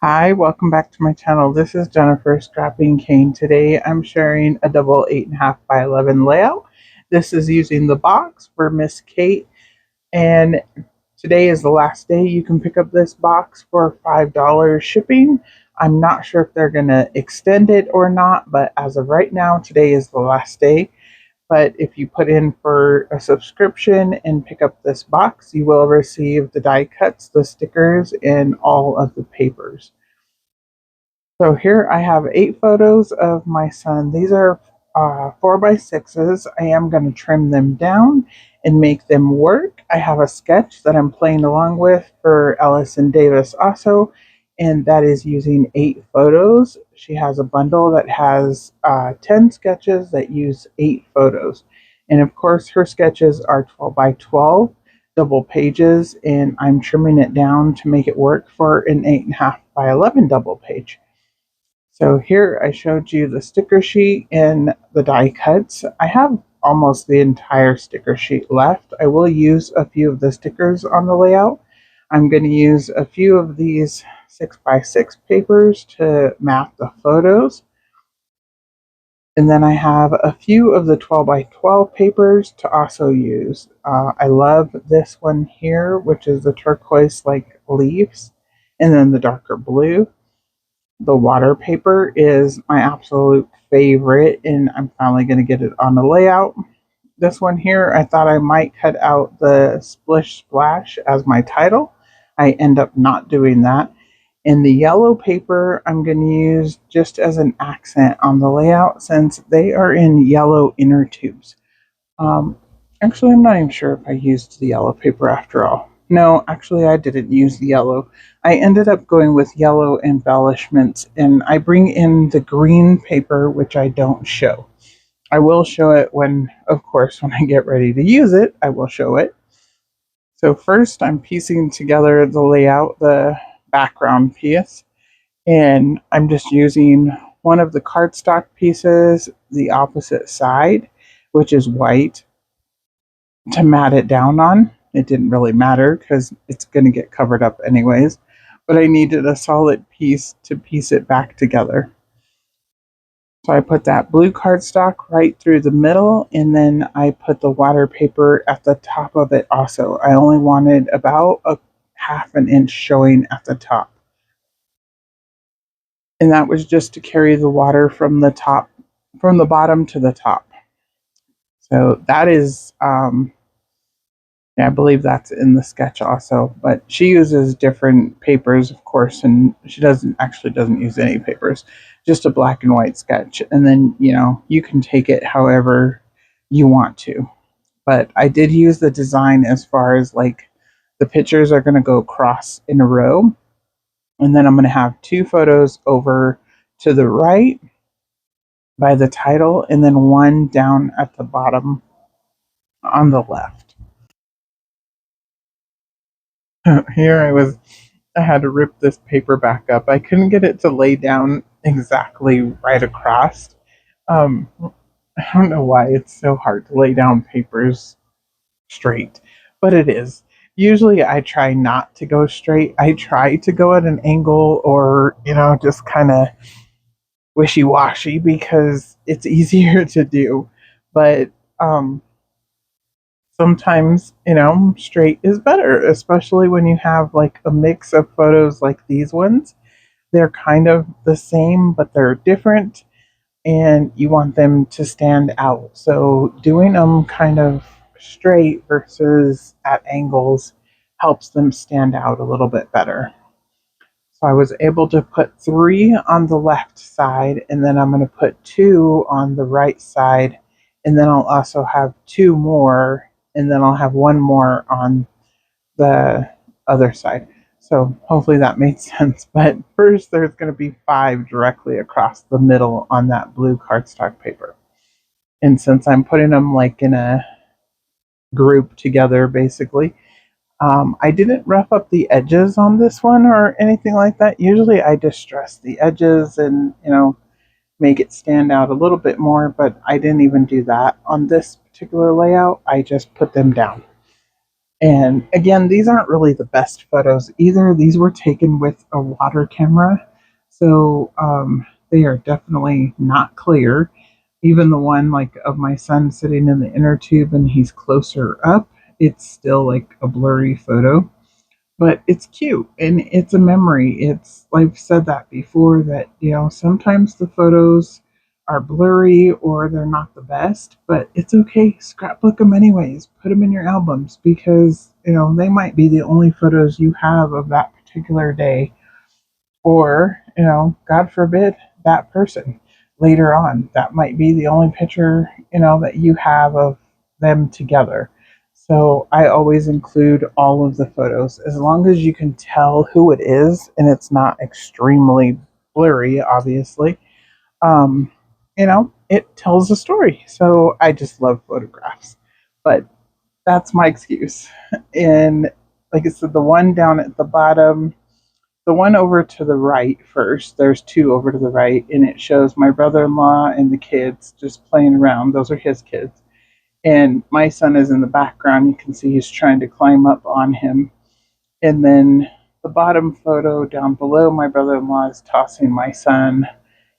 Hi, welcome back to my channel. This is Jennifer Scrapping Cane. Today I'm sharing a double 8.5 by 11 layout. This is using the box for Miss Kate, and today is the last day you can pick up this box for $5 shipping. I'm not sure if they're going to extend it or not, but as of right now, today is the last day. But if you put in for a subscription and pick up this box, you will receive the die cuts, the stickers, and all of the papers. So here I have 8 photos of my son. These are 4x6s. I am going to trim them down and make them work. I have a sketch that I'm playing along with for Allison Davis also, and that is using 8 photos. She has a bundle that has 10 sketches that use 8 photos. And of course, her sketches are 12 by 12 double pages, and I'm trimming it down to make it work for an 8.5 by 11 double page. So here I showed you the sticker sheet and the die cuts. I have almost the entire sticker sheet left. I will use a few of the stickers on the layout. I'm going to use a few of these 6x6 papers to map the photos. And then I have a few of the 12 by 12 papers to also use. I love this one here, which is the turquoise like leaves, and then the darker blue. The water paper is my absolute favorite, and I'm finally going to get it on the layout. This one here, I thought I might cut out the Splish Splash as my title. I end up not doing that. And the yellow paper I'm going to use just as an accent on the layout since they are in yellow inner tubes. Um, Actually, I'm not even sure if I used the yellow paper after all. No, actually, I didn't use the yellow. I ended up going with yellow embellishments, and I bring in the green paper, which I don't show. I will show it when, of course, when I get ready to use it, I will show it. So first, I'm piecing together the layout, the background piece, and I'm just using one of the cardstock pieces, the opposite side, which is white, to mat it down on. It didn't really matter because it's going to get covered up anyways, but I needed a solid piece to piece it back together. So I put that blue cardstock right through the middle, and then I put the water paper at the top of it also. I only wanted about a half an inch showing at the top. And that was just to carry the water from the bottom to the top. So that is yeah, I believe that's in the sketch also, but she uses different papers, of course, and she doesn't use any papers, just a black and white sketch. And then, you can take it however you want to. But I did use the design as far as like the pictures are going to go across in a row. And then I'm going to have 2 photos over to the right by the title, and then one down at the bottom on the left. Here I had to rip this paper back up. I couldn't get it to lay down exactly right across. I don't know why it's so hard to lay down papers straight, but it is. Usually I try not to go straight. I try to go at an angle or, just kind of wishy-washy because it's easier to do. But um, sometimes, straight is better, especially when you have like a mix of photos like these ones. They're kind of the same, but they're different, and you want them to stand out. So doing them kind of straight versus at angles helps them stand out a little bit better. So I was able to put 3 on the left side, and then I'm going to put 2 on the right side, and then I'll also have 2 more, and then I'll have 1 more on the other side. So hopefully that made sense. But first, there's going to be 5 directly across the middle on that blue cardstock paper. And since I'm putting them like in a group together, basically, I didn't rough up the edges on this one or anything like that. Usually I distress the edges and, make it stand out a little bit more, but I didn't even do that on this particular layout. I just put them down. And again, these aren't really the best photos either. These were taken with a water camera, so they are definitely not clear. Even the one like of my son sitting in the inner tube and he's closer up, it's still like a blurry photo, but it's cute and it's a memory. It's, I've said that before, that sometimes the photos are blurry or they're not the best, but it's okay. Scrapbook them anyways. Put them in your albums because they might be the only photos you have of that particular day, or God forbid, that person later on, that might be the only picture that you have of them together. So I always include all of the photos as long as you can tell who it is and it's not extremely blurry, obviously. um it tells a story. So I just love photographs, but that's my excuse. And like I said, the one down at the bottom, the one over to the right first, there's two over to the right, and it shows my brother-in-law and the kids just playing around. Those are his kids. And my son is in the background. You can see he's trying to climb up on him. And then the bottom photo down below, my brother-in-law is tossing my son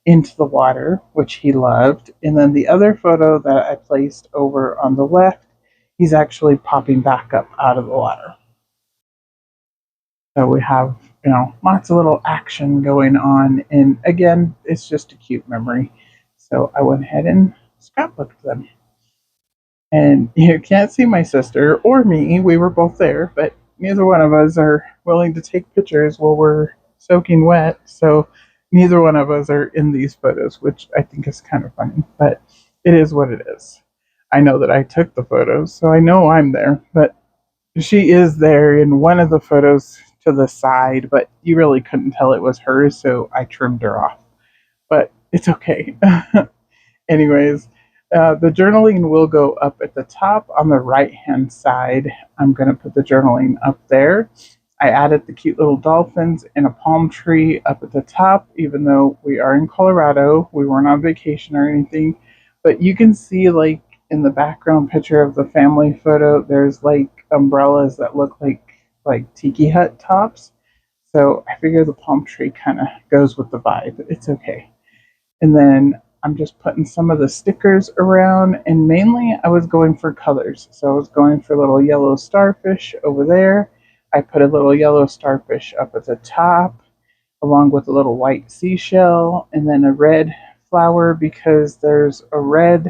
into the water, which he loved. And then the other photo that I placed over on the left, he's actually popping back up out of the water. So we have, lots of little action going on. And again, it's just a cute memory. So I went ahead and scrapbooked them. And you can't see my sister or me. We were both there, but neither one of us are willing to take pictures while we're soaking wet. So neither one of us are in these photos, which I think is kind of funny, but it is what it is. I know that I took the photos, so I know I'm there, but she is there in one of the photos to the side, but you really couldn't tell it was hers, so I trimmed her off. But it's okay. Anyways, the journaling will go up at the top on the right hand side. I'm going to put the journaling up there. I added the cute little dolphins and a palm tree up at the top, even though we are in Colorado. We weren't on vacation or anything. But you can see, like, in the background picture of the family photo, there's like umbrellas that look like tiki hut tops. So I figure the palm tree kind of goes with the vibe. It's okay. And then I'm just putting some of the stickers around, and mainly I was going for colors. So I was going for little yellow starfish over there. I put a little yellow starfish up at the top, along with a little white seashell, and then a red flower because there's red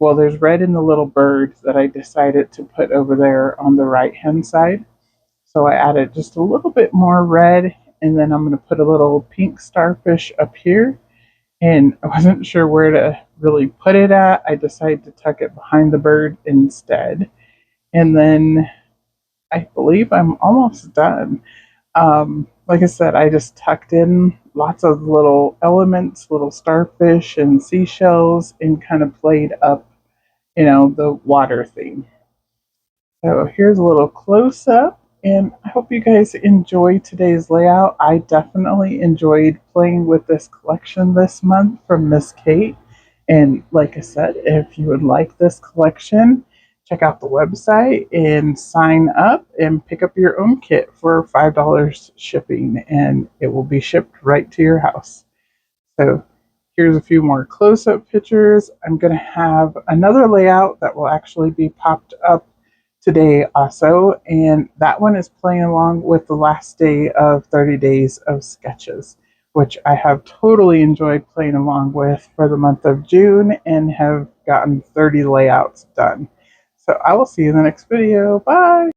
in the little bird that I decided to put over there on the right hand side. So I added just a little bit more red, and then I'm going to put a little pink starfish up here, and I wasn't sure where to really put it at. I decided to tuck it behind the bird instead. And then I believe I'm almost done. Like I said, I just tucked in lots of little elements, little starfish and seashells, and kind of played up, the water theme. So here's a little close up, and I hope you guys enjoyed today's layout. I definitely enjoyed playing with this collection this month from Miss Kate. And like I said, if you would like this collection, check out the website and sign up and pick up your own kit for $5 shipping, and it will be shipped right to your house. So here's a few more close-up pictures. I'm going to have another layout that will actually be popped up today also, and that one is playing along with the last day of 30 days of sketches, which I have totally enjoyed playing along with for the month of June and have gotten 30 layouts done. So I will see you in the next video. Bye!